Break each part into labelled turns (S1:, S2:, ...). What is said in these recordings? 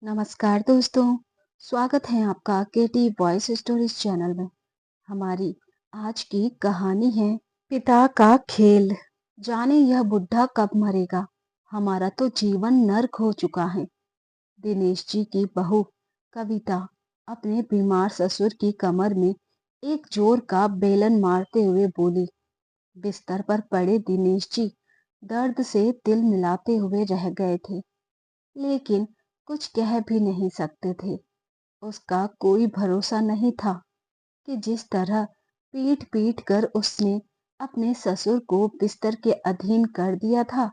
S1: नमस्कार दोस्तों, स्वागत है आपका केटी वॉइस स्टोरीज चैनल में। हमारी आज की कहानी है पिता का खेल। जाने यह बुढ़ा कब मरेगा, हमारा तो जीवन नर्क हो चुका है। दिनेश जी की बहू कविता अपने बीमार ससुर की कमर में एक जोर का बेलन मारते हुए बोली। बिस्तर पर पड़े दिनेश जी दर्द से दिल मिलाते हुए रह गए थे, लेकिन कुछ कह भी नहीं सकते थे। उसका कोई भरोसा नहीं था कि जिस तरह पीट पीट कर उसने अपने ससुर को बिस्तर के अधीन कर दिया था,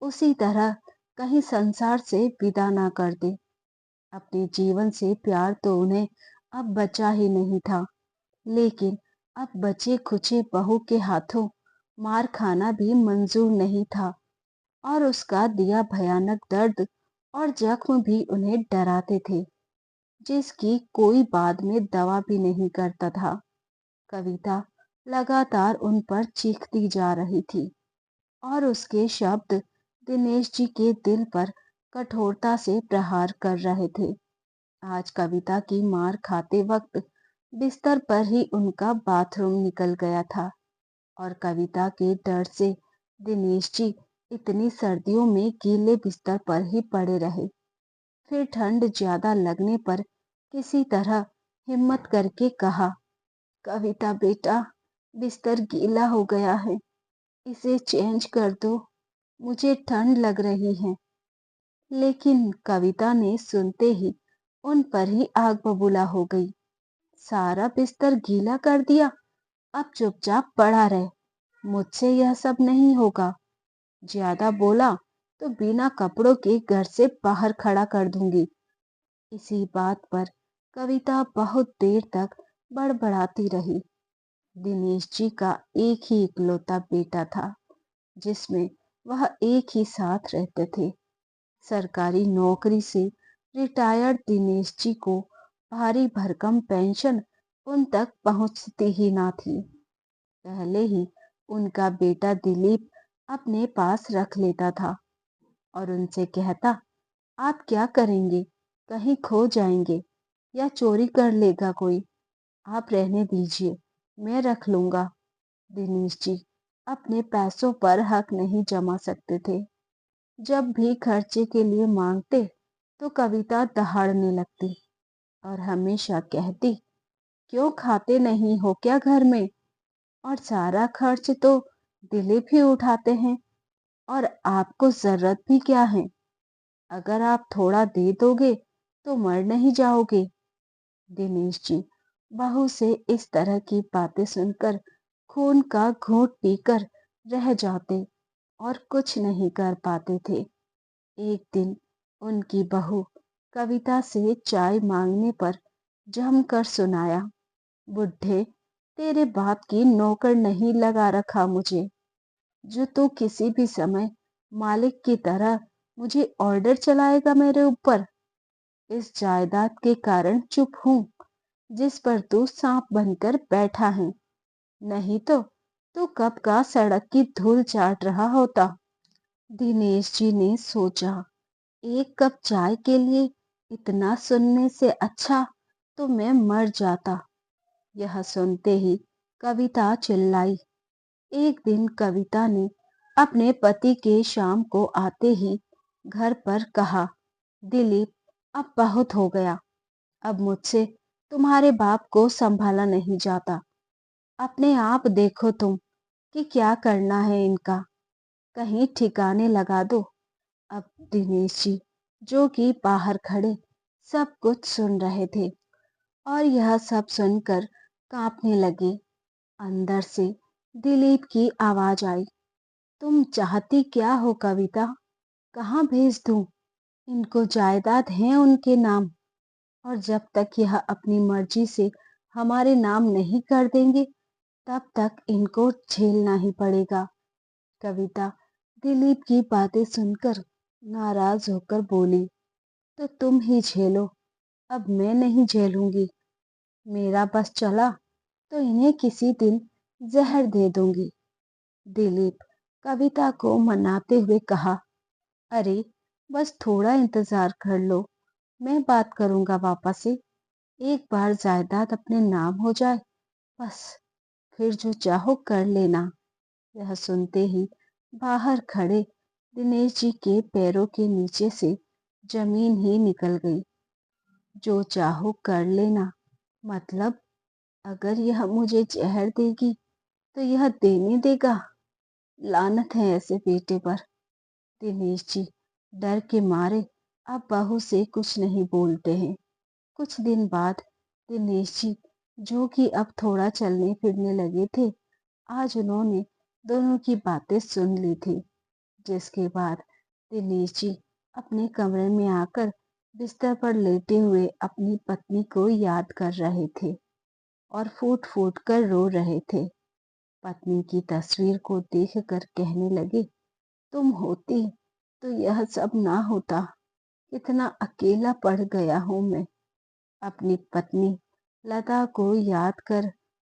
S1: उसी तरह कहीं संसार से विदा ना कर दे। अपने जीवन से प्यार तो उन्हें अब बचा ही नहीं था, लेकिन अब बचे खुचे बहू के हाथों मार खाना भी मंजूर नहीं था, और उसका दिया भयानक दर्द और जख्म भी उन्हें डराते थे, जिसकी कोई बाद में दवा भी नहीं करता था। कविता लगातार उन पर चीखती जा रही थी, और उसके शब्द दिनेश जी के दिल पर कठोरता से प्रहार कर रहे थे। आज कविता की मार खाते वक्त बिस्तर पर ही उनका बाथरूम निकल गया था, और कविता के डर से दिनेश जी इतनी सर्दियों में गीले बिस्तर पर ही पड़े रहे। फिर ठंड ज्यादा लगने पर किसी तरह हिम्मत करके कहा, कविता बेटा, बिस्तर गीला हो गया है, इसे चेंज कर दो, मुझे ठंड लग रही है। लेकिन कविता ने सुनते ही उन पर ही आग बबूला हो गई। सारा बिस्तर गीला कर दिया, अब चुपचाप पड़ा रहे, मुझसे यह सब नहीं होगा। ज्यादा बोला तो बिना कपड़ों के घर से बाहर खड़ा कर दूंगी। इसी बात पर कविता बहुत देर तक बड़बड़ाती रही। दिनेश जी का एक ही इकलौता बेटा था, जिसमें वह एक ही साथ रहते थे। सरकारी नौकरी से रिटायर्ड दिनेश जी को भारी भरकम पेंशन उन तक पहुंचती ही ना थी। पहले ही उनका बेटा दिलीप अपने पास रख लेता था और उनसे कहता, आप क्या करेंगे, कहीं खो जाएंगे या चोरी कर लेगा कोई, आप रहने दीजिए, मैं रख लूंगा। दिनेश जी अपने पैसों पर हक नहीं जमा सकते थे। जब भी खर्चे के लिए मांगते तो कविता दहाड़ने लगती और हमेशा कहती, क्यों खाते नहीं हो क्या घर में, और सारा खर्च तो दिलीप ही उठाते हैं, और आपको जरूरत भी क्या है, अगर आप थोड़ा दे दोगे तो मर नहीं जाओगे। दिनेश जी बहू से इस तरह की बातें सुनकर खून का घूंट पीकर रह जाते और कुछ नहीं कर पाते थे। एक दिन उनकी बहू कविता से चाय मांगने पर जमकर सुनाया, बुढ़े, तेरे बाप की नौकर नहीं लगा रखा मुझे, जो तू किसी भी समय मालिक की तरह मुझे ऑर्डर चलाएगा मेरे ऊपर। इस जायदाद के कारण चुप हूँ, जिस पर तू सांप बनकर बैठा है, नहीं तो तू कब का सड़क की धूल चाट रहा होता। दिनेश जी ने सोचा, एक कप चाय के लिए इतना सुनने से अच्छा तो मैं मर जाता। यह सुनते ही कविता चिल्लाई। एक दिन कविता ने अपने पति के शाम को आते ही घर पर कहा, दिलीप, अब बहुत हो गया, अब मुझसे तुम्हारे बाप को संभाला नहीं जाता। अपने आप देखो तुम कि क्या करना है इनका, कहीं ठिकाने लगा दो। अब दिनेश जी, जो कि बाहर खड़े सब कुछ सुन रहे थे, और यह सब सुनकर कांपने लगे। अंदर से दिलीप की आवाज आई, तुम चाहती क्या हो कविता, कहाँ भेज दूं, इनको जायदाद है उनके नाम, और जब तक यह अपनी मर्जी से हमारे नाम नहीं कर देंगे तब तक इनको झेलना ही पड़ेगा। कविता दिलीप की बातें सुनकर नाराज होकर बोली, तो तुम ही झेलो, अब मैं नहीं झेलूंगी। मेरा बस चला तो इन्हें किसी दिन जहर दे दूंगी। दिलीप कविता को मनाते हुए कहा, अरे बस थोड़ा इंतजार कर लो, मैं बात करूंगा पापा से। एक बार जायदाद अपने नाम हो जाए, बस फिर जो चाहो कर लेना। यह सुनते ही बाहर खड़े दिनेश जी के पैरों के नीचे से जमीन ही निकल गई। जो चाहो कर लेना मतलब, अगर यह मुझे जहर देगी तो यह देने देगा। लानत है ऐसे बेटे पर। दिनेश जी डर के मारे अब बहू से कुछ नहीं बोलते हैं। कुछ दिन बाद दिनेश जी, जो कि अब थोड़ा चलने फिरने लगे थे, आज उन्होंने दोनों की बातें सुन ली थी। जिसके बाद दिनेश जी अपने कमरे में आकर बिस्तर पर लेटे हुए अपनी पत्नी को याद कर रहे थे और फूट फूट कर रो रहे थे। पत्नी की तस्वीर को देखकर कहने लगे, तुम होती तो यह सब ना होता। कितना अकेला पड़ गया हूं मैं। अपनी पत्नी लता को याद कर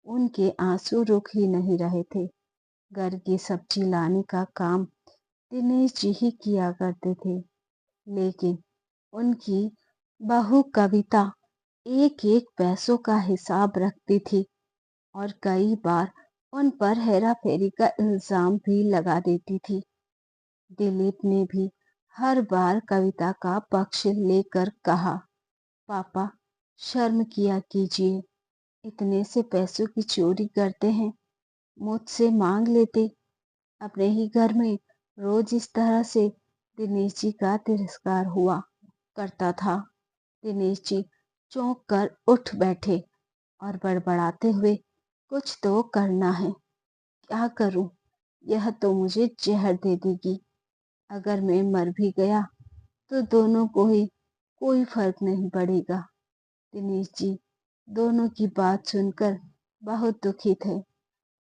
S1: उनके आंसू रुक ही नहीं रहे थे। घर की सब्जी लाने का काम दिनेश जी ही किया करते थे, लेकिन उनकी बहू कविता एक एक पैसों का हिसाब रखती थी और कई बार उन पर हेरा फेरी का इल्जाम भी लगा देती थी। दिलीप ने भी हर बार कविता का पक्ष लेकर कहा, पापा शर्म किया कीजिए, इतने से पैसों की चोरी करते हैं, मुझसे मांग लेते। अपने ही घर में रोज इस तरह से दिनेश जी का तिरस्कार हुआ करता था। दिनेश जी चौंक कर उठ बैठे और बड़बड़ाते हुए, कुछ तो करना है। क्या करूं? यह तो मुझे जहर दे देगी। अगर मैं मर भी गया तो दोनों को ही कोई फर्क नहीं पड़ेगा। दिनेश जी दोनों की बात सुनकर बहुत दुखी थे।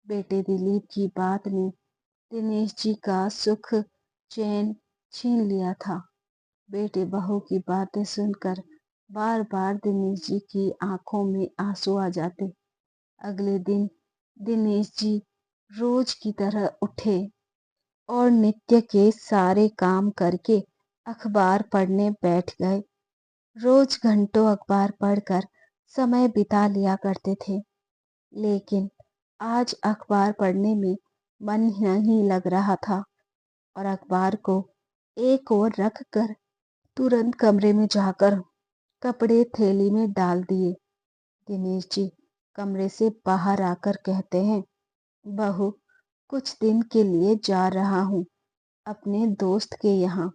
S1: बेटे दिलीप की बात ने दिनेश जी का सुख चैन छीन लिया था। बेटे बहू की बातें सुनकर बार बार दिनेश जी की आंखों में आंसू आ जाते। अगले दिन दिनेश जी रोज की तरह उठे और नित्य के सारे काम करके अखबार पढ़ने बैठ गए। रोज घंटों अखबार पढ़कर समय बिता लिया करते थे, लेकिन आज अखबार पढ़ने में मन नहीं लग रहा था और अखबार को एक ओर रख कर तुरंत कमरे में जाकर कपड़े थैली में डाल दिए। दिनेश जी कमरे से बाहर आकर कहते हैं, बहू कुछ दिन के लिए जा रहा हूँ अपने दोस्त के यहाँ,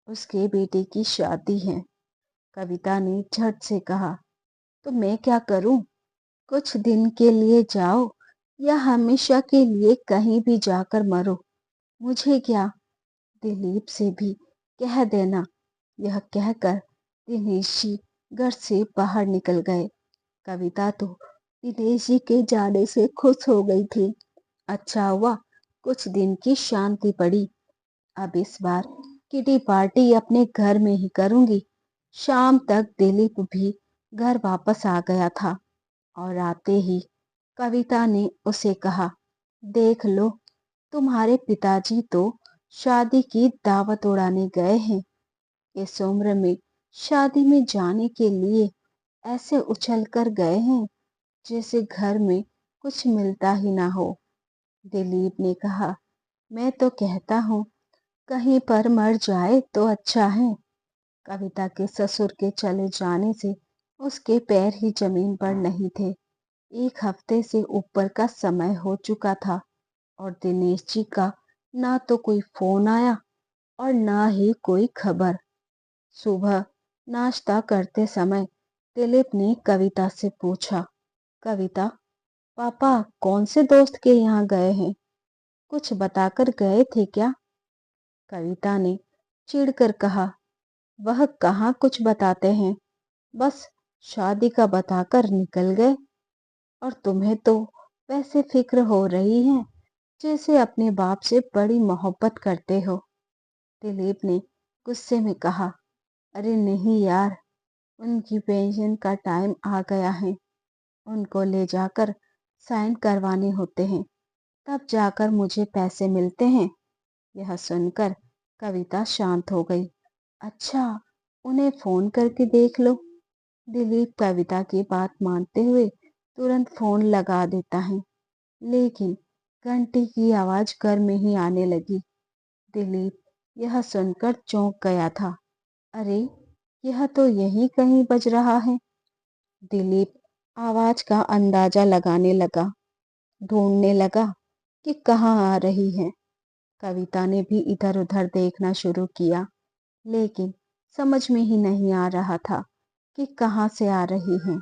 S1: उसके बेटे की शादी है। कविता ने झट से कहा, तो मैं क्या करूं? कुछ दिन के लिए जाओ या हमेशा के लिए कहीं भी जाकर मरो, मुझे क्या। दिलीप से भी कह देना। यह कहकर दिनेश जी घर से बाहर निकल गए। कविता तो दिनेश जी के जाने से खुश हो गई थी। अच्छा हुआ कुछ दिन की शांति पड़ी। अब इस बार किटी पार्टी अपने घर में ही करूंगी। शाम तक दिलीप भी घर वापस आ गया था और आते ही कविता ने उसे कहा, देख लो तुम्हारे पिताजी तो शादी की दावत उड़ाने गए हैं। इस उम्र में शादी में जाने के लिए ऐसे उछल कर गए हैं जैसे घर में कुछ मिलता ही ना हो। दिलीप ने कहा, मैं तो कहता हूँ कहीं पर मर जाए तो अच्छा है। कविता के ससुर के चले जाने से उसके पैर ही जमीन पर नहीं थे। एक हफ्ते से ऊपर का समय हो चुका था और दिनेश जी का ना तो कोई फोन आया और ना ही कोई खबर। सुबह नाश्ता करते समय दिलीप ने कविता से पूछा, कविता पापा कौन से दोस्त के यहाँ गए हैं? कुछ बताकर गए थे क्या? कविता ने चिढ़कर कहा, वह कहाँ कुछ बताते हैं, बस शादी का बताकर निकल गए। और तुम्हें तो वैसे फिक्र हो रही है जैसे अपने बाप से बड़ी मोहब्बत करते हो। दिलीप ने गुस्से में कहा, अरे नहीं यार, उनकी पेंशन का टाइम आ गया है, उनको ले जाकर साइन करवाने होते हैं, तब जाकर मुझे पैसे मिलते हैं। यह सुनकर कविता शांत हो गई। अच्छा, उन्हें फोन करके देख लो। दिलीप कविता की बात मानते हुए तुरंत फोन लगा देता है, लेकिन घंटी की आवाज घर में ही आने लगी। दिलीप यह सुनकर चौंक गया था। अरे, यह तो यहीं कहीं बज रहा है। दिलीप आवाज का अंदाजा लगाने लगा, ढूंढने लगा कि कहाँ आ रही है। कविता ने भी इधर उधर देखना शुरू किया, लेकिन समझ में ही नहीं आ रहा था कि कहाँ से आ रही है।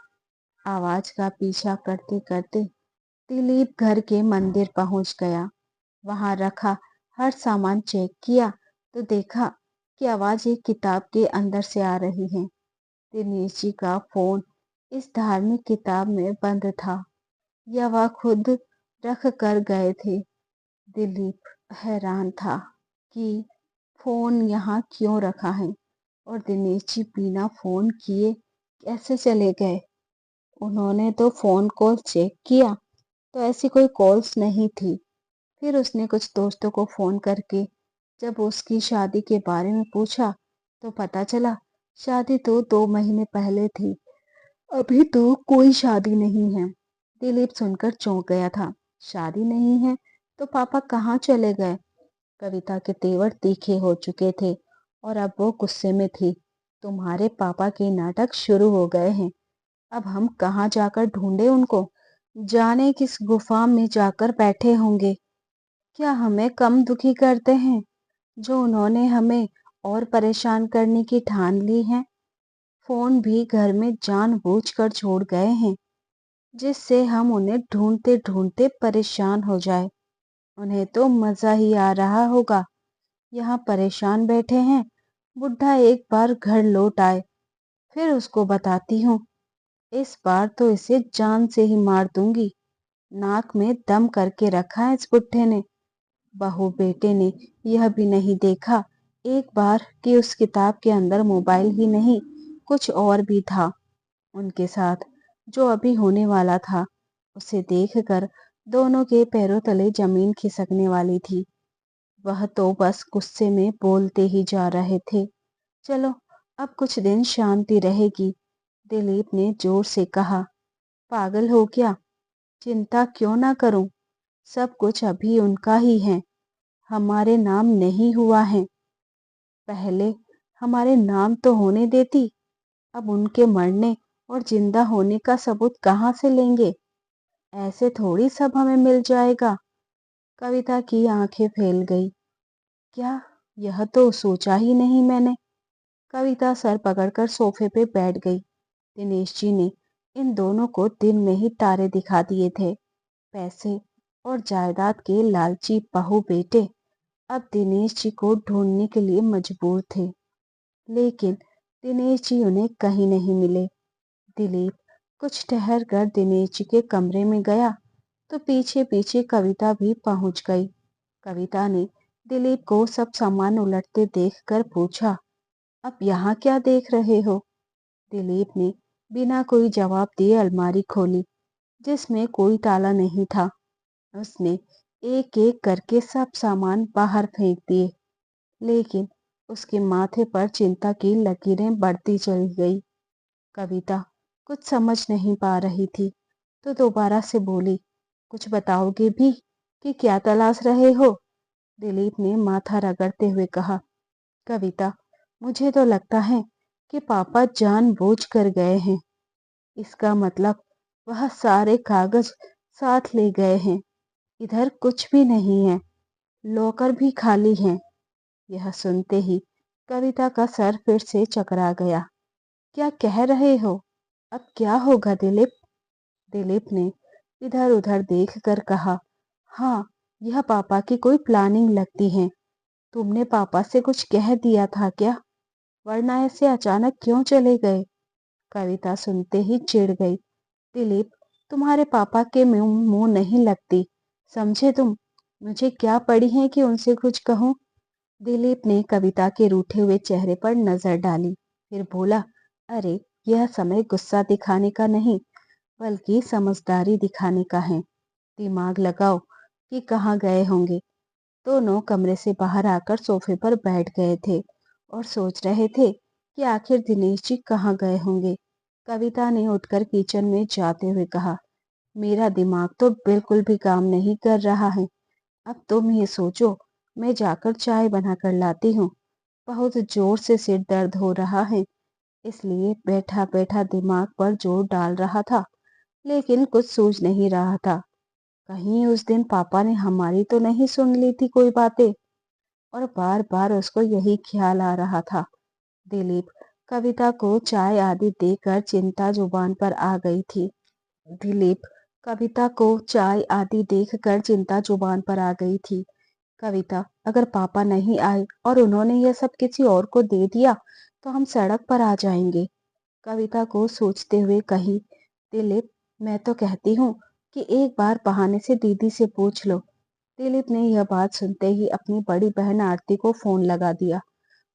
S1: आवाज का पीछा करते करते दिलीप घर के मंदिर पहुंच गया। वहां रखा हर सामान चेक किया तो देखा कि आवाज एक किताब के अंदर से आ रही है। दिनेश जी का फोन इस धार्मिक किताब में बंद था या वह खुद रख कर गए थे। दिलीप हैरान था कि फोन यहाँ क्यों रखा है और दिनेश जी बिना फोन किए कैसे चले गए। उन्होंने तो फोन कॉल चेक किया तो ऐसी कोई कॉल्स नहीं थी। फिर उसने कुछ दोस्तों को फोन करके जब उसकी शादी के बारे में पूछा तो पता चला शादी तो 2 महीने पहले थी, अभी तो कोई शादी नहीं है। दिलीप सुनकर चौंक गया था। शादी नहीं है तो पापा कहाँ चले गए? कविता के तेवर तीखे हो चुके थे और अब वो गुस्से में थी। तुम्हारे पापा के नाटक शुरू हो गए हैं। अब हम कहाँ जाकर ढूंढे उनको? जाने किस गुफा में जाकर बैठे होंगे। क्या हमें कम दुखी करते हैं जो उन्होंने हमें और परेशान करने की ठान ली है। फोन भी घर में जानबूझकर छोड़ गए हैं जिससे हम उन्हें ढूंढते ढूंढते परेशान हो जाए। उन्हें तो मजा ही आ रहा होगा। यहाँ परेशान बैठे हैं, बुढ़ा एक बार घर लौट आए, फिर उसको बताती हूँ। इस बार तो इसे जान से ही मार दूंगी। नाक में दम करके रखा है इस बुढ़े ने। बहू बेटे ने यह भी नहीं देखा एक बार कि उस किताब के अंदर मोबाइल ही नहीं कुछ और भी था उनके साथ, जो अभी होने वाला था। उसे देखकर दोनों के पैरों तले जमीन खिसकने वाली थी। वह तो बस गुस्से में बोलते ही जा रहे थे। चलो, अब कुछ दिन शांति रहेगी। दिलीप ने जोर से कहा। पागल हो क्या? चिंता क्यों ना करूं? सब कुछ अभी उनका ही है, हमारे नाम नहीं हुआ है। पहले हमारे नाम तो होने देती। अब उनके मरने और जिंदा होने का सबूत कहाँ से लेंगे? ऐसे थोड़ी सब हमें मिल जाएगा। कविता की आंखें फैल गई। क्या? यह तो सोचा ही नहीं मैंने। कविता सर पकड़कर सोफे पे बैठ गई। दिनेश जी ने इन दोनों को दिन में ही तारे दिखा दिए थे। पैसे और जायदाद के लालची बहू बेटे अब दिनेश जी को ढूंढने के लिए मजबूर थे, लेकिन दिनेश जी उन्हें कहीं नहीं मिले। दिलीप कुछ ठहर कर दिनेश जी के कमरे में गया तो पीछे पीछे कविता भी पहुंच गई। कविता ने दिलीप को सब सामान उलटते देखकर पूछा, अब यहाँ क्या देख रहे हो? दिलीप ने बिना कोई जवाब दिए अलमारी खोली जिसमें कोई ताला नहीं था। उसने एक एक करके सब सामान बाहर फेंक दिए, लेकिन उसके माथे पर चिंता की लकीरें बढ़ती चली गई। कविता कुछ समझ नहीं पा रही थी तो दोबारा से बोली, कुछ बताओगे भी कि क्या तलाश रहे हो? दिलीप ने माथा रगड़ते हुए कहा, कविता, मुझे तो लगता है कि पापा जानबूझ कर गए हैं। इसका मतलब वह सारे कागज साथ ले गए हैं। इधर कुछ भी नहीं है, लॉकर भी खाली है। यह सुनते ही कविता का सर फिर से चकरा गया। क्या कह रहे हो? अब क्या होगा दिलीप? दिलीप ने इधर उधर देख कर कहा, हाँ, यह पापा की कोई प्लानिंग लगती है। तुमने पापा से कुछ कह दिया था क्या? वरना ऐसे अचानक क्यों चले गए? कविता सुनते ही चिढ़ गई। दिलीप, तुम्हारे पापा के मुंह मुंह नहीं लगती, समझे तुम? मुझे क्या पड़ी है कि उनसे कुछ कहूँ? दिलीप ने कविता के रूठे हुए चेहरे पर नजर डाली, फिर बोला, अरे, यह समय गुस्सा दिखाने का नहीं बल्कि समझदारी दिखाने का है। दिमाग लगाओ कि कहाँ गए होंगे। दोनों कमरे से बाहर आकर सोफे पर बैठ गए थे और सोच रहे थे कि आखिर दिनेश जी कहाँ गए होंगे। कविता ने उठकर किचन में जाते हुए कहा, मेरा दिमाग तो बिल्कुल भी काम नहीं कर रहा है। अब तुम ये सोचो, मैं जाकर चाय बनाकर लाती हूँ। बहुत जोर से सिर दर्द हो रहा है, इसलिए बैठा बैठा दिमाग पर जोर डाल रहा था, लेकिन कुछ सूझ नहीं रहा था। कहीं उस दिन पापा ने हमारी तो नहीं सुन ली थी कोई बातें। और बार बार उसको यही ख्याल आ रहा था। दिलीप कविता को चाय आदि देकर चिंता जुबान पर आ गई थी। दिलीप कविता को चाय आदि देखकर चिंता जुबान पर आ गई थी। कविता, अगर पापा नहीं आए और उन्होंने यह सब किसी और को दे दिया तो हम सड़क पर आ जाएंगे। कविता को सोचते हुए कही, दिलीप, मैं तो कहती हूँ कि एक बार बहाने से दीदी से पूछ लो। दिलीप ने यह बात सुनते ही अपनी बड़ी बहन आरती को फोन लगा दिया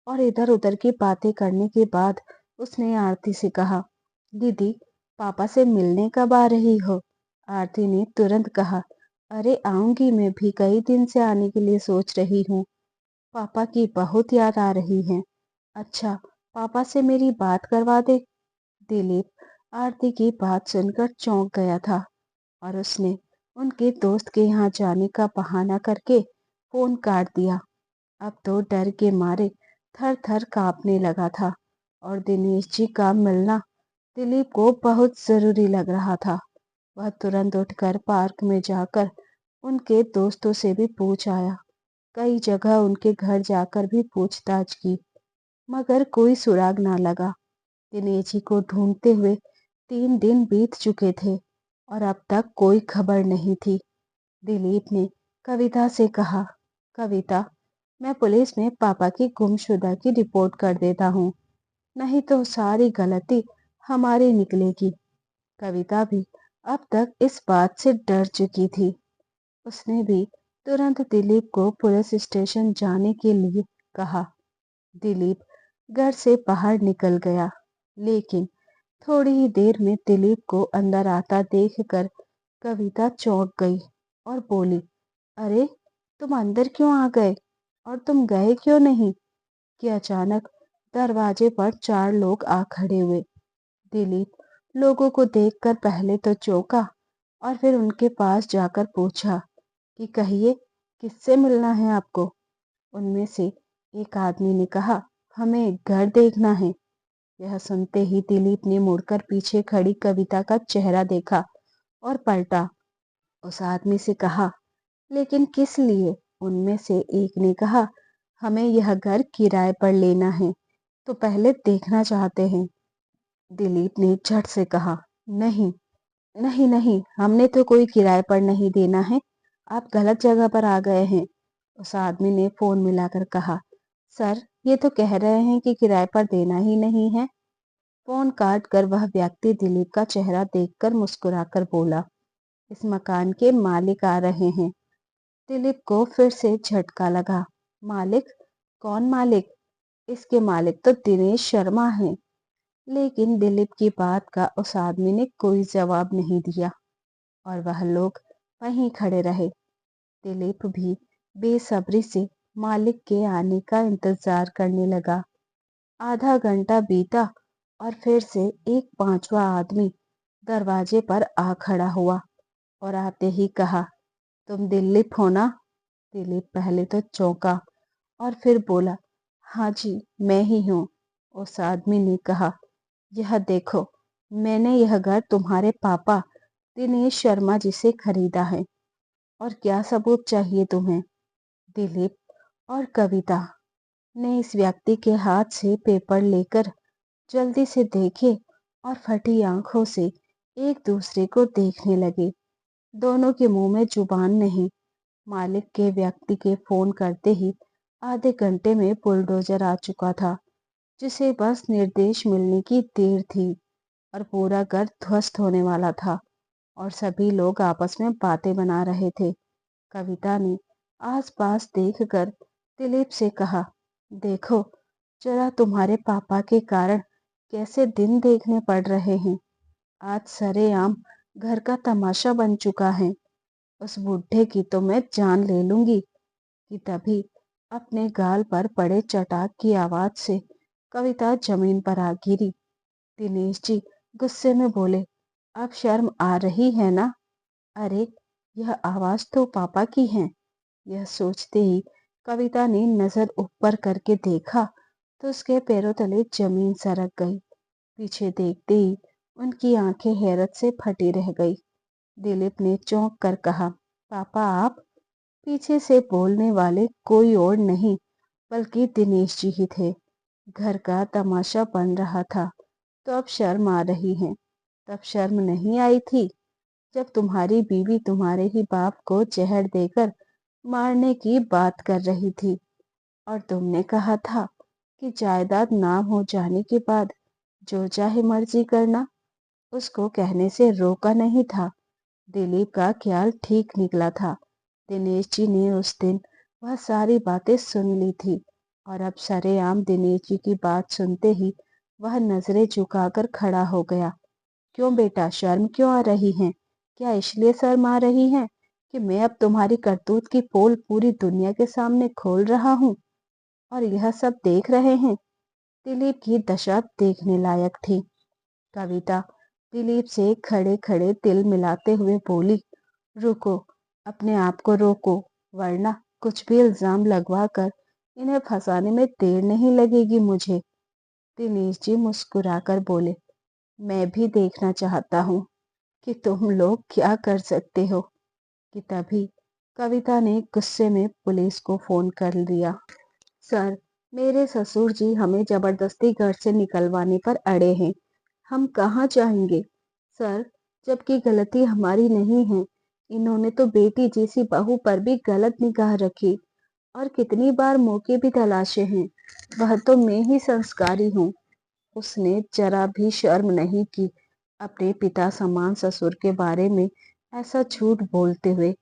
S1: और इधर उधर की बातें करने के बाद उसने आरती से कहा, दीदी, पापा से मिलने कब आ रही हो? आरती ने तुरंत कहा, अरे आऊंगी, मैं भी कई दिन से आने के लिए सोच रही हूँ। पापा की बहुत याद आ रही है। अच्छा, पापा से मेरी बात करवा दे। दिलीप आरती की बात सुनकर चौंक गया था और उसने उनके दोस्त के यहाँ जाने का बहाना करके फोन काट दिया। अब तो डर के मारे थर थर कांपने लगा था और दिनेश जी का मिलना दिलीप को बहुत जरूरी लग रहा था। वह तुरंत उठकर पार्क में जाकर उनके दोस्तों से भी पूछ आया। कई जगह उनके घर जाकर भी पूछताछ की, मगर कोई सुराग ना लगा। दिनेश जी को ढूंढते हुए 3 दिन बीत चुके थे और अब तक कोई खबर नहीं थी। दिलीप ने कविता से कहा, कविता, मैं पुलिस में पापा की गुमशुदा की रिपोर्ट कर देता हूँ, नहीं तो सारी गलती हमारी निकलेगी। कविता भी अब तक इस बात से डर चुकी थी। उसने भी तुरंत दिलीप को पुलिस स्टेशन जाने के लिए कहा। दिलीप घर से बाहर निकल गया, लेकिन थोड़ी ही देर में दिलीप को अंदर आता देखकर कविता चौंक गई और बोली, अरे, तुम अंदर क्यों आ गए और तुम गए क्यों नहीं? कि अचानक दरवाजे पर 4 लोग आ खड़े हुए। दिलीप लोगों को देखकर पहले तो चौंका और फिर उनके पास जाकर पूछा कि कहिए, किससे मिलना है आपको? उनमें से एक आदमी ने कहा, हमें घर देखना है। यह सुनते ही दिलीप ने मुड़कर पीछे खड़ी कविता का चेहरा देखा और पलटा। उस आदमी से कहा, लेकिन किस लिए? उनमें से एक ने कहा, हमें यह घर किराए पर लेना है, तो पहले देखना चाहते हैं। दिलीप ने झट से कहा, नहीं, नहीं नहीं, हमने तो कोई किराए पर नहीं देना है, आप गलत जगह पर आ गए हैं। उस आदमी ने फोन मिलाकर कहा, सर, ये तो कह रहे हैं कि किराए पर देना ही नहीं है। फोन काट कर वह व्यक्ति दिलीप का चेहरा देखकर मुस्कुराकर बोला, इस मकान के मालिक आ रहे हैं। दिलीप को फिर से झटका लगा। मालिक? कौन मालिक? इसके मालिक तो दिनेश शर्मा हैं। लेकिन दिलीप की बात का उस आदमी ने कोई जवाब नहीं दिया और वह लोग वहीं खड़े रहे। दिलीप भी बेसब्री से मालिक के आने का इंतजार करने लगा। आधा घंटा बीता और फिर से एक पांचवा आदमी दरवाजे पर आ खड़ा हुआ और आते ही कहा, तुम दिलीप हो ना? दिलीप पहले तो चौंका और फिर बोला, हाँ जी, मैं ही हूँ। उस आदमी ने कहा, यह देखो, मैंने यह घर तुम्हारे पापा दिनेश शर्मा जी से खरीदा है। और क्या सबूत चाहिए तुम्हें? दिलीप और कविता ने इस व्यक्ति के हाथ से पेपर लेकर जल्दी से देखे और फटी आंखों से एक दूसरे को देखने लगे। दोनों के मुंह में जुबान नहीं। मालिक के व्यक्ति के फोन करते ही आधे घंटे में बुलडोजर आ चुका था, जिसे बस निर्देश मिलने की देर थी और पूरा घर ध्वस्त होने वाला था और सभी लोग आपस में बातें बना रहे थे। कविता ने आसपास देखकर दिलीप से कहा, देखो जरा, तुम्हारे पापा के कारण कैसे दिन देखने पड़ रहे हैं। आज सरेआम घर का तमाशा बन चुका है। उस बुढ़े की तो मैं जान ले लूंगी। कि तभी अपने गाल पर पड़े चटाक की आवाज से कविता जमीन पर आ गिरी। दिनेश जी गुस्से में बोले, अब शर्म आ रही है ना? अरे, यह आवाज तो पापा की है। यह सोचते ही कविता ने नजर ऊपर करके देखा तो उसके पैरों तले जमीन सरक गई। पीछे देखते ही उनकी आंखें हैरत से फटी रह गई। दिलीप ने चौंक कर कहा, पापा आप? पीछे से बोलने वाले कोई और नहीं बल्कि दिनेश जी ही थे। घर का तमाशा बन रहा था तो अब शर्म आ रही है। तब शर्म नहीं आई थी जब तुम्हारी बीवी तुम्हारे ही बाप को जहर देकर मारने की बात कर रही थी और तुमने कहा था कि जायदाद नाम हो जाने के बाद जो चाहे मर्जी करना। उसको कहने से रोका नहीं था। दिलीप का ख्याल ठीक निकला था। दिनेश जी ने उस दिन वह सारी बातें सुन ली थी और अब सरेआम दिनेश जी की बात सुनते ही वह नजरें झुकाकर खड़ा हो गया। क्यों बेटा, शर्म क्यों आ रही है? क्या इसलिए शर्म आ रही है कि मैं अब तुम्हारी करतूत की पोल पूरी दुनिया के सामने खोल रहा हूँ और यह सब देख रहे हैं? दिलीप की दशा देखने लायक थी। कविता दिलीप से खड़े खड़े तिल मिलाते हुए बोली, रुको, अपने आप को रोको, वरना कुछ भी इल्जाम लगवा कर इन्हें फंसाने में देर नहीं लगेगी मुझे। दिनेश जी मुस्कुराकर बोले, मैं भी देखना चाहता हूँ कि तुम लोग क्या कर सकते हो। कि तभी कविता ने गुस्से में पुलिस को फोन कर दिया। सर, मेरे ससुर जी हमें जबरदस्ती घर से निकलवाने पर अड़े हैं। हम कहाँ जाएंगे? सर, जबकि गलती हमारी नहीं है। इन्होंने तो बेटी जैसी बहू पर भी गलत निगाह रखी और कितनी बार मौके भी तलाशे हैं। वह तो मैं ही संस्कारी हूँ। उसने जरा भी शर्म नहीं की अपने पिता समान ससुर के बारे में ऐसा झूठ बोलते हुए।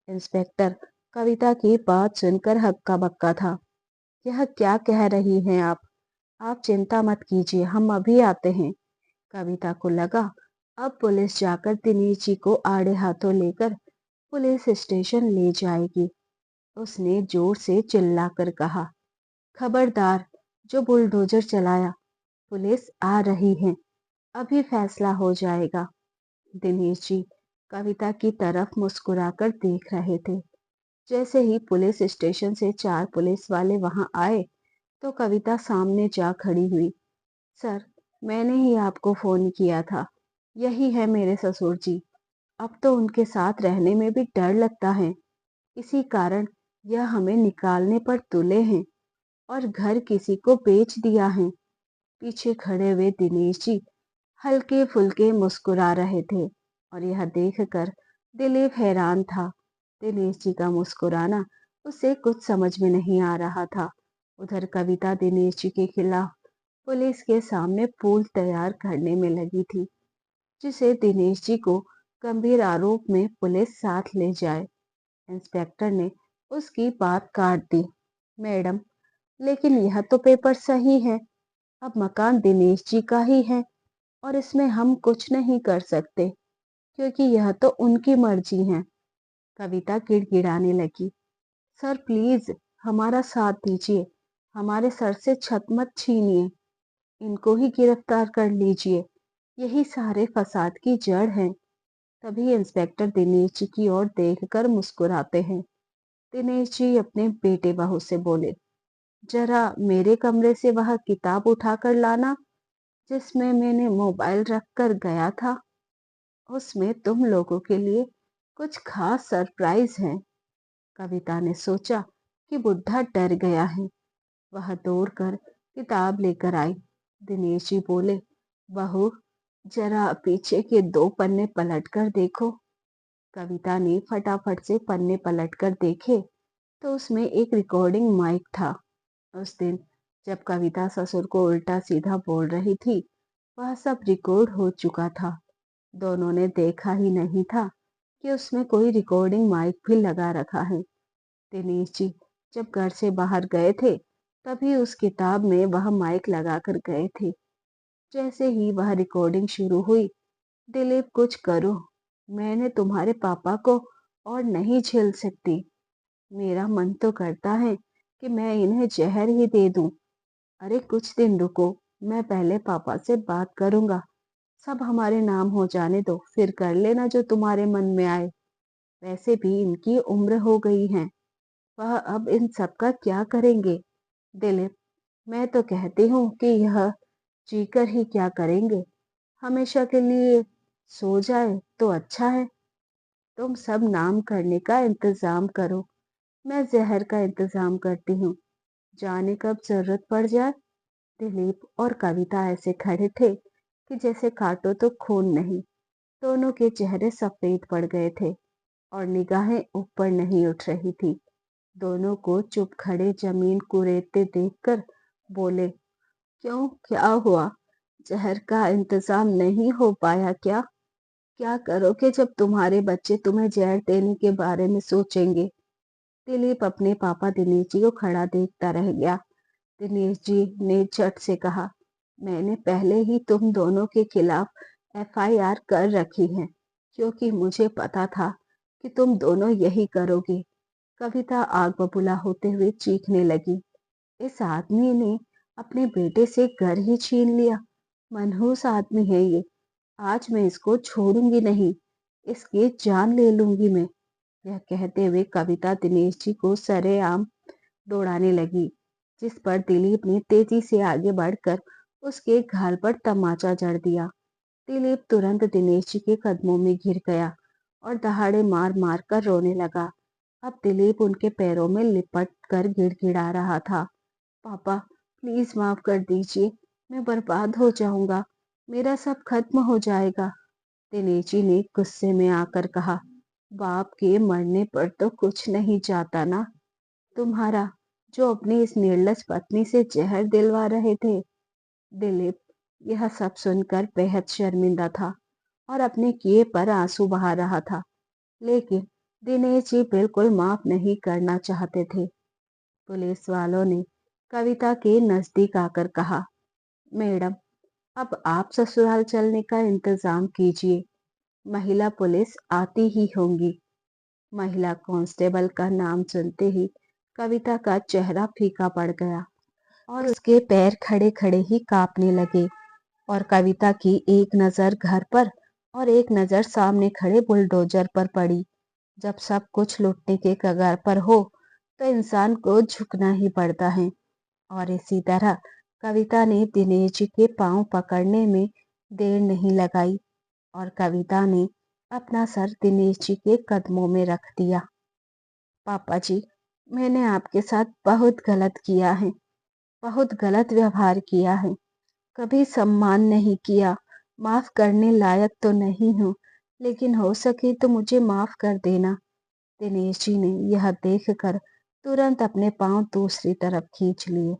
S1: इंस्पेक्टर कविता की बात सुनकर हक्का बक्का था। यह क्या कह रही हैं आप? आप चिंता मत कीजिए, हम अभी आते हैं। कविता को लगा अब पुलिस जाकर दिनेश जी को आड़े हाथों लेकर पुलिस स्टेशन ले जाएगी। उसने जोर से चिल्लाकर कहा, खबरदार, जो बुलडोजर चलाया। पुलिस आ रही है, अभी फैसला हो जाएगा। दिनेश जी कविता की तरफ मुस्कुराकर देख रहे थे। जैसे ही पुलिस स्टेशन से 4 पुलिस वाले वहां आए तो कविता सामने जा खड़ी हुई। सर, मैंने ही आपको फोन किया था। यही है मेरे ससुर जी। अब तो उनके साथ रहने में भी डर लगता है। इसी कारण यह हमें निकालने पर तुले हैं और घर किसी को बेच दिया है। पीछे खड़े हुए दिनेश जी हल्के फुल्के मुस्कुरा रहे थे और यह देखकर दिलीप हैरान था। दिनेश जी का मुस्कुराना उसे कुछ समझ में नहीं आ रहा था। उधर कविता दिनेश जी के खिलाफ पुलिस के सामने पूल तैयार करने में लगी थी, जिसे दिनेश जी को गंभीर आरोप में पुलिस साथ ले जाए। इंस्पेक्टर ने उसकी बात काट दी। मैडम, लेकिन यह तो पेपर सही है। अब मकान दिनेश जी का ही है और इसमें हम कुछ नहीं कर सकते क्योंकि यह तो उनकी मर्जी है। कविता गिड़गिड़ाने लगी। सर प्लीज, हमारा साथ दीजिए। हमारे सर से छत मत छीनिए। इनको ही गिरफ्तार कर लीजिए। यही सारे फसाद की जड़ है। तभी इंस्पेक्टर दिनेश जी की ओर देखकर मुस्कुराते हैं। दिनेश जी अपने बेटे बहू से बोले, जरा मेरे कमरे से वह किताब उठाकर लाना जिसमें मैंने मोबाइल रख कर गया था। उसमें तुम लोगों के लिए कुछ खास सरप्राइज है। कविता ने सोचा कि बुढ़ा डर गया है। वह दौड़कर किताब लेकर आई। दिनेश जी बोले, बहू, जरा पीछे के 2 पन्ने पलट कर देखो। कविता ने फटाफट से पन्ने पलट कर देखे तो उसमें एक रिकॉर्डिंग माइक था। उस दिन जब कविता ससुर को उल्टा सीधा बोल रही थी, वह सब रिकॉर्ड हो चुका था। दोनों ने देखा ही नहीं था कि उसमें कोई रिकॉर्डिंग माइक भी लगा रखा है। दिनेश जी जब घर से बाहर गए थे तभी उस किताब में वह माइक लगा कर गए थे। जैसे ही वह रिकॉर्डिंग शुरू हुई, दिलीप कुछ करो, मैंने तुम्हारे पापा को और नहीं झेल सकती। मेरा मन तो करता है कि मैं इन्हें जहर ही दे दूं। अरे कुछ दिन रुको, मैं पहले पापा से बात करूंगा। सब हमारे नाम हो जाने दो, फिर कर लेना जो तुम्हारे मन में आए। वैसे भी इनकी उम्र हो गई है, वह अब इन सब का क्या करेंगे। दिलीप, मैं तो कहती हूँ कि यह जीकर ही क्या करेंगे, हमेशा के लिए सो जाए तो अच्छा है। तुम सब नाम करने का इंतजाम करो, मैं जहर का इंतजाम करती हूँ, जाने कब जरूरत पड़ जाए। दिलीप और कविता ऐसे खड़े थे कि जैसे काटो तो खून नहीं। दोनों के चेहरे सफेद पड़ गए थे और निगाहें ऊपर नहीं उठ रही थी। दोनों को चुप खड़े जमीन कुरेदते देखकर बोले, क्यों, क्या हुआ? जहर का इंतजाम नहीं हो पाया क्या? क्या करोगे जब तुम्हारे बच्चे तुम्हें जहर देने के बारे में सोचेंगे? दिलीप अपने पापा दिनेश जी को खड़ा देखता रह गया। दिनेश जी ने झट से कहा, मैंने पहले ही तुम दोनों के खिलाफ एफआईआर कर रखी है, क्योंकि मुझे पता था कि तुम दोनों यही करोगे। कविता आग बबूला होते हुए चीखने लगी, इस आदमी ने अपने बेटे से घर ही छीन लिया। मनहूस आदमी है ये, आज मैं इसको छोड़ूंगी नहीं, इसकी जान ले लूंगी मैं। यह कहते हुए कविता दिनेश जी को सरेआम दौड़ाने लगी, जिस पर दिलीप ने तेजी से आगे बढ़कर उसके गाल पर तमाचा जड़ दिया। दिलीप तुरंत दिनेश जी के कदमों में गिर गया और दहाड़े मार मार कर रोने लगा। अब दिलीप उनके पैरों में लिपट कर गिड़गिड़ा रहा था, पापा प्लीज माफ कर दीजिए, मैं बर्बाद हो जाऊंगा, मेरा सब खत्म हो जाएगा। दिनेश जी ने गुस्से में आकर कहा, बाप के मरने पर तो कुछ नहीं जाता ना। तुम्हारा, जो अपनी इस निर्लज पत्नी से जहर दिलवा रहे थे। दिलीप यह सब सुनकर बेहद शर्मिंदा था और अपने किए पर आंसू बहा रहा था, लेकिन दिनेश जी बिल्कुल माफ नहीं करना चाहते थे। पुलिस वालों ने कविता के नजदीक आकर कहा, मैडम, अब आप ससुराल चलने का इंतजाम कीजिए, महिला पुलिस आती ही होंगी। महिला कांस्टेबल का नाम सुनते ही कविता का चेहरा फीका पड़ गया और उसके पैर खड़े खड़े ही कांपने लगे। और कविता की एक नजर घर पर और एक नजर सामने खड़े बुलडोजर पर पड़ी। जब सब कुछ लुटने के कगार पर हो तो इंसान को झुकना ही पड़ता है। और इसी तरह कविता ने दिनेश जी के पांव पकड़ने में देर नहीं लगाई और कविता ने अपना सर दिनेश जी के कदमों में रख दिया। पापा जी, मैंने आपके साथ बहुत गलत किया है, बहुत गलत व्यवहार किया है, कभी सम्मान नहीं किया, माफ करने लायक तो नहीं हूँ, लेकिन हो सके तो मुझे माफ कर देना। दिनेश जी ने यह देखकर तुरंत अपने पांव दूसरी तरफ खींच लिए।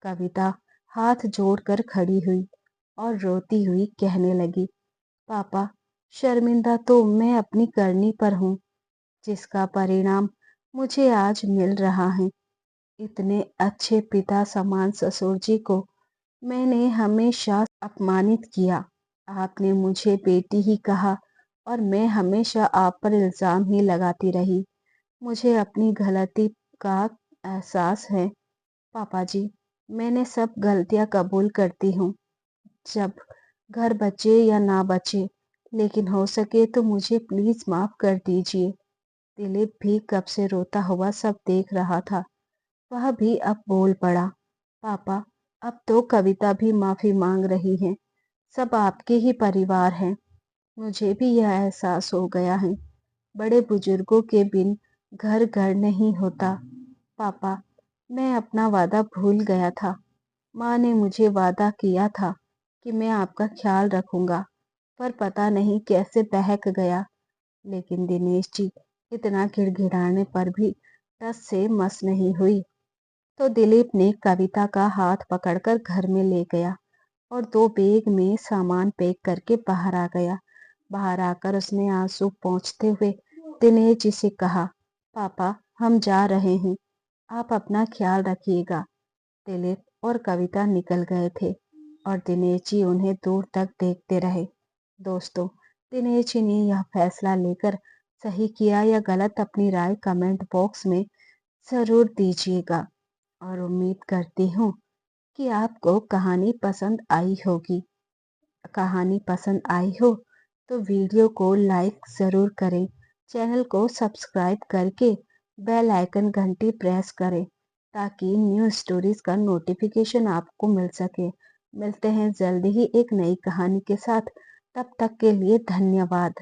S1: कविता हाथ जोड़कर खड़ी हुई और रोती हुई कहने लगी, पापा, शर्मिंदा तो मैं अपनी करनी पर हूँ, जिसका परिणाम मुझे आज मिल रहा है। इतने अच्छे पिता समान ससुर जी को मैंने हमेशा अपमानित किया। आपने मुझे बेटी ही कहा और मैं हमेशा आप पर इल्जाम ही लगाती रही। मुझे अपनी गलती का एहसास है पापा जी, मैंने सब गलतियां कबूल करती हूँ, जब घर बचे या ना बचे, लेकिन हो सके तो मुझे प्लीज माफ कर दीजिए। दिलीप भी कब से रोता हुआ सब देख रहा था, वह भी अब बोल पड़ा, पापा, अब तो कविता भी माफी मांग रही है, सब आपके ही परिवार हैं। मुझे भी यह एहसास हो गया है, बड़े बुजुर्गों के बिन घर घर नहीं होता। पापा, मैं अपना वादा भूल गया था। माँ ने मुझे वादा किया था कि मैं आपका ख्याल रखूंगा, पर पता नहीं कैसे बहक गया। लेकिन दिनेश जी इतना गिड़गिड़ाने पर भी टस से मस नहीं हुई। तो दिलीप ने कविता का हाथ पकड़कर घर में ले गया और दो बैग में सामान पैक करके बाहर आ गया। बाहर आकर उसने आंसू पोंछते हुए दिनेश जी से कहा, पापा, हम जा रहे हैं, आप अपना ख्याल रखिएगा। दिलीप और कविता निकल गए थे और दिनेश जी उन्हें दूर तक देखते रहे। दोस्तों, दिनेश जी ने यह फैसला लेकर सही किया या गलत, अपनी राय कमेंट बॉक्स में जरूर दीजिएगा और उम्मीद करती हूँ कि आपको कहानी पसंद आई होगी। कहानी पसंद आई हो तो वीडियो को लाइक ज़रूर करें, चैनल को सब्सक्राइब करके बेल आइकन घंटी प्रेस करें ताकि न्यू स्टोरीज का नोटिफिकेशन आपको मिल सके। मिलते हैं जल्दी ही एक नई कहानी के साथ, तब तक के लिए धन्यवाद।